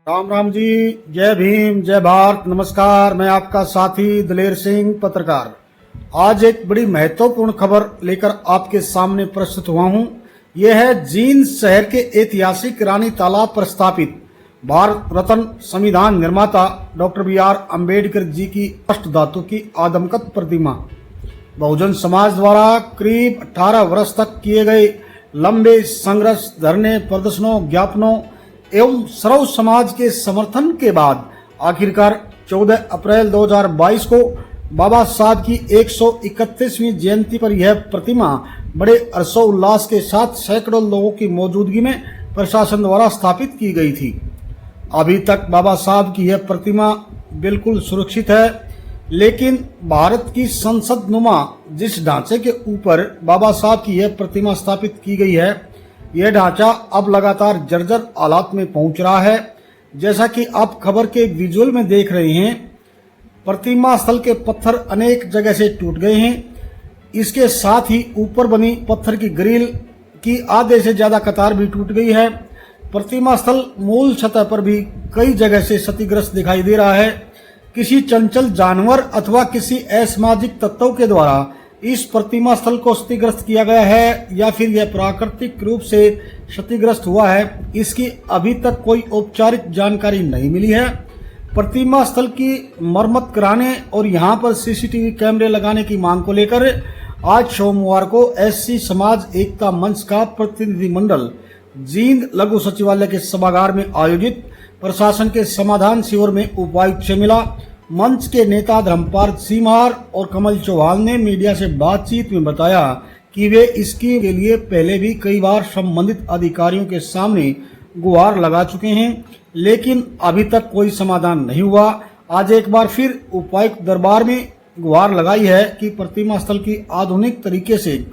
राम राम जी। जय भीम, जय भारत, नमस्कार। मैं आपका साथी दिलेर सिंह, पत्रकार। आज एक बड़ी महत्वपूर्ण खबर लेकर आपके सामने प्रस्तुत हुआ हूं। यह है जींद शहर के ऐतिहासिक रानी तालाब पर स्थापित भारत रत्न संविधान निर्माता डॉक्टर BR अम्बेडकर जी की अष्ट धातु की आदमकद प्रतिमा। बहुजन समाज द्वारा करीब 18 वर्ष तक किए गए लंबे संघर्ष, धरने, प्रदर्शनों, ज्ञापनों एवं सर्व समाज के समर्थन के बाद आखिरकार 14 अप्रैल 2022 को बाबा साहब की 131वीं जयंती पर यह प्रतिमा बड़े हर्षोल्लास के साथ सैकड़ों लोगों की मौजूदगी में प्रशासन द्वारा स्थापित की गई थी। अभी तक बाबा साहब की यह प्रतिमा बिल्कुल सुरक्षित है, लेकिन भारत की संसद नुमा जिस ढांचे के ऊपर बाबा साहब की यह प्रतिमा स्थापित की गई है, यह ढांचा अब लगातार जर्जर हालात में पहुंच रहा है। जैसा कि आप खबर के विजुअल में देख रहे हैं, प्रतिमा स्थल के पत्थर अनेक जगह से टूट गए हैं। इसके साथ ही ऊपर बनी पत्थर की ग्रिल की आधे से ज्यादा कतार भी टूट गई है। प्रतिमा स्थल मूल सतह पर भी कई जगह से क्षतिग्रस्त दिखाई दे रहा है। किसी चंचल जानवर अथवा किसी असामाजिक तत्वों के द्वारा इस प्रतिमा स्थल को क्षतिग्रस्त किया गया है या फिर यह प्राकृतिक रूप से क्षतिग्रस्त हुआ है, इसकी अभी तक कोई औपचारिक जानकारी नहीं मिली है। प्रतिमा स्थल की मरम्मत कराने और यहां पर CCTV कैमरे लगाने की मांग को लेकर आज सोमवार को SC समाज एकता मंच का प्रतिनिधिमंडल जींद लघु सचिवालय के सभागार में आयोजित प्रशासन के समाधान शिविर में उपायुक्त से मिला। मंच के नेता धर्मपाल सीमार और कमल चौहान ने मीडिया से बातचीत में बताया कि वे इसके लिए पहले भी कई बार संबंधित अधिकारियों के सामने गुहार लगा चुके हैं, लेकिन अभी तक कोई समाधान नहीं हुआ। आज एक बार फिर उपायुक्त दरबार में गुहार लगाई है कि प्रतिमा स्थल की आधुनिक तरीके से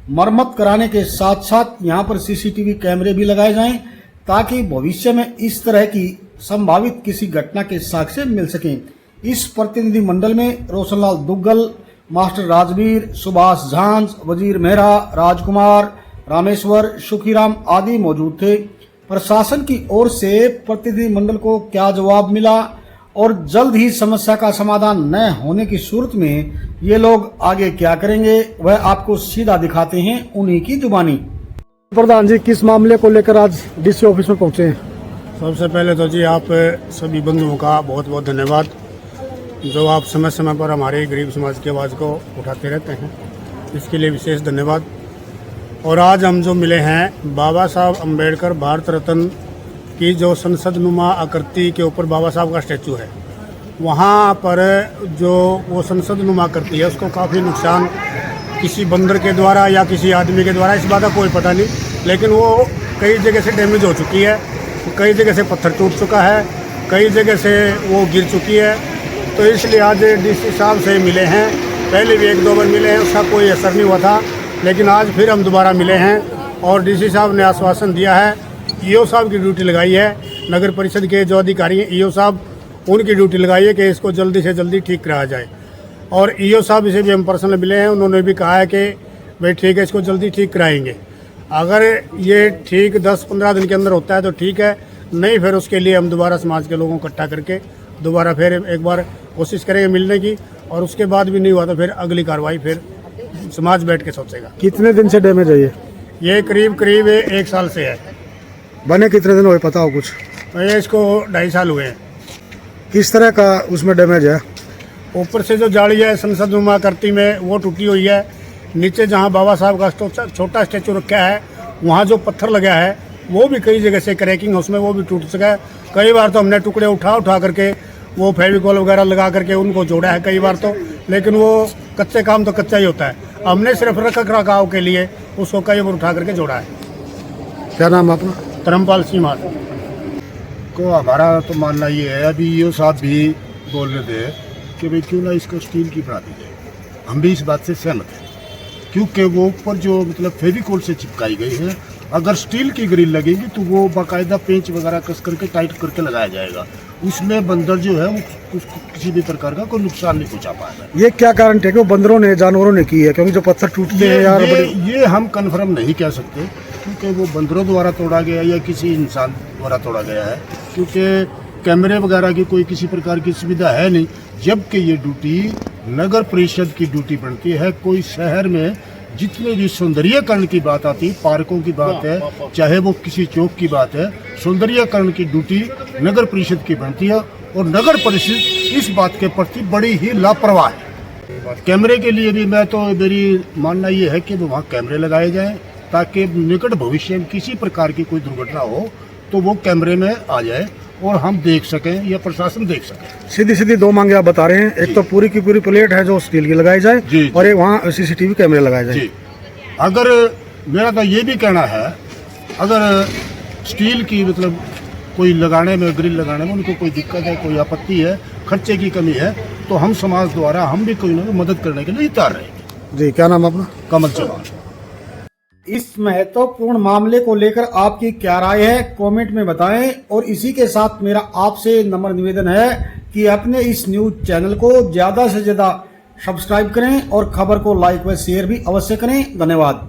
मरम्मत कराने के साथ साथ यहां पर CCTV कैमरे भी लगाए जाएं, ताकि भविष्य में इस तरह की संभावित किसी घटना के साक्ष्य मिल सकें। इस प्रतिनिधि मंडल में रोशनलाल दुग्गल, मास्टर राजवीर, सुभाष झांझ, वजीर मेहरा, राजकुमार, रामेश्वर, सुखीराम आदि मौजूद थे। प्रशासन की ओर से प्रतिनिधि मंडल को क्या जवाब मिला और जल्द ही समस्या का समाधान न होने की सूरत में ये लोग आगे क्या करेंगे, वह आपको सीधा दिखाते हैं उन्हीं की जुबानी। प्रधान जी, किस मामले को लेकर आज DC ऑफिस में पहुंचे हैं? सबसे पहले तो जी आप सभी बंधुओं का बहुत बहुत धन्यवाद, जो आप समय समय पर हमारे गरीब समाज की आवाज़ को उठाते रहते हैं, इसके लिए विशेष धन्यवाद। और आज हम जो मिले हैं बाबा साहब अम्बेडकर भारत रत्न की जो संसद नुमा आकृति के ऊपर बाबा साहब का स्टैचू है, वहाँ पर जो वो संसद नुमा आकृति है उसको काफ़ी नुकसान किसी बंदर के द्वारा या किसी आदमी के द्वारा, इस बात का कोई पता नहीं, लेकिन वो कई जगह से डैमेज हो चुकी है, कई जगह से पत्थर टूट चुका है, कई जगह से वो गिर चुकी है। तो इसलिए आज DC साहब से मिले हैं। पहले भी 1-2 बार मिले हैं, उसका कोई असर नहीं हुआ था, लेकिन आज फिर हम दोबारा मिले हैं और DC साहब ने आश्वासन दिया है। EO साहब की ड्यूटी लगाई है, नगर परिषद के जो अधिकारी हैं EO साहब, उनकी ड्यूटी लगाई है कि इसको जल्दी से जल्दी ठीक कराया जाए। और EO साहब इसे भी हम पर्सनल मिले हैं, उन्होंने भी कहा है कि भाई ठीक है, इसको जल्दी ठीक कराएंगे। अगर ये ठीक 10-15 दिन के अंदर होता है तो ठीक है, नहीं फिर उसके लिए हम दोबारा समाज के लोगों को इकट्ठा करके दोबारा फिर एक बार कोशिश करेंगे मिलने की, और उसके बाद भी नहीं हुआ तो फिर अगली कार्रवाई फिर समाज बैठ के सोचेगा। कितने दिन से डैमेज है ये करीब 1 साल से है। बने कितने दिन हुए, पता हो कुछ? ये इसको 2.5 साल हुए हैं। किस तरह का उसमें डैमेज है? ऊपर से जो जाली है संसद नुमा आकृति में वो टूटी हुई है। नीचे जहाँ बाबा साहब का छोटा स्टैचू रखा है, वहाँ जो पत्थर लगा है वो भी कई जगह से क्रैकिंग है, उसमें वो भी टूट सका है। कई बार तो हमने टुकड़े उठा करके वो फेविकॉल वगैरह लगा करके उनको जोड़ा है कई बार तो, लेकिन वो कच्चे काम तो कच्चा ही होता है। हमने सिर्फ रख रखाव के लिए उसको कई बार उठा करके जोड़ा है। क्या नाम अपना? धर्मपाल सीमार को हमारा तो मानना ये है, अभी EO साहब भी बोल रहे थे कि भाई क्यों ना इसको स्टील की बना दी जाए। हम भी इस बात से सहमत हैं, क्योंकि वो ऊपर जो मतलब फेविकोल से चिपकाई गई है, अगर स्टील की ग्रिल लगेगी तो वो बाकायदा पेंच वगैरह कस करके टाइट करके लगाया जाएगा। उसमें बंदर जो है वो उसको किसी भी प्रकार का कोई नुकसान नहीं पहुंचा पाएगा। ये क्या कारण है कि वो बंदरों ने, जानवरों ने की है? क्योंकि जो पत्थर टूटते हैं यार, ये हम कन्फर्म नहीं कह सकते, क्योंकि वो बंदरों द्वारा तोड़ा गया या किसी इंसान द्वारा तोड़ा गया है, क्योंकि कैमरे वगैरह की कोई किसी प्रकार की सुविधा है नहीं, जबकि ये ड्यूटी नगर परिषद की ड्यूटी बनती है। कोई शहर में जितने भी सौंदर्यीकरण की बात आती है, पार्कों की बात है, चाहे वो किसी चौक की बात है, सौंदर्यीकरण की ड्यूटी नगर परिषद की बनती है और नगर परिषद इस बात के प्रति बड़ी ही लापरवाह है। कैमरे के लिए भी मेरी मानना ये है कि वहाँ कैमरे लगाए जाएं ताकि निकट भविष्य में किसी प्रकार की कोई दुर्घटना हो तो वो कैमरे में आ जाए और हम देख सकें या प्रशासन देख सके। सीधी सीधी दो मांगे आप बता रहे हैं, एक तो पूरी की पूरी प्लेट है जो स्टील की लगाई जाए जी। और एक वहाँ सीसीटीवी कैमरे लगाए जाए। जी, अगर मेरा तो ये भी कहना है, अगर स्टील की मतलब कोई लगाने में, ग्रिल लगाने में उनको कोई दिक्कत है, कोई आपत्ति है, खर्चे की कमी है, तो हम समाज द्वारा हम भी कोई ना कोई मदद करने के लिए तैयार रहेंगे। जी, क्या नाम अपना? कमल चौहान। इस महत्वपूर्ण मामले को लेकर आपकी क्या राय है, कमेंट में बताएं। और इसी के साथ मेरा आपसे नम्र निवेदन है कि अपने इस न्यूज चैनल को ज्यादा से ज्यादा सब्सक्राइब करें और खबर को लाइक व शेयर भी अवश्य करें। धन्यवाद।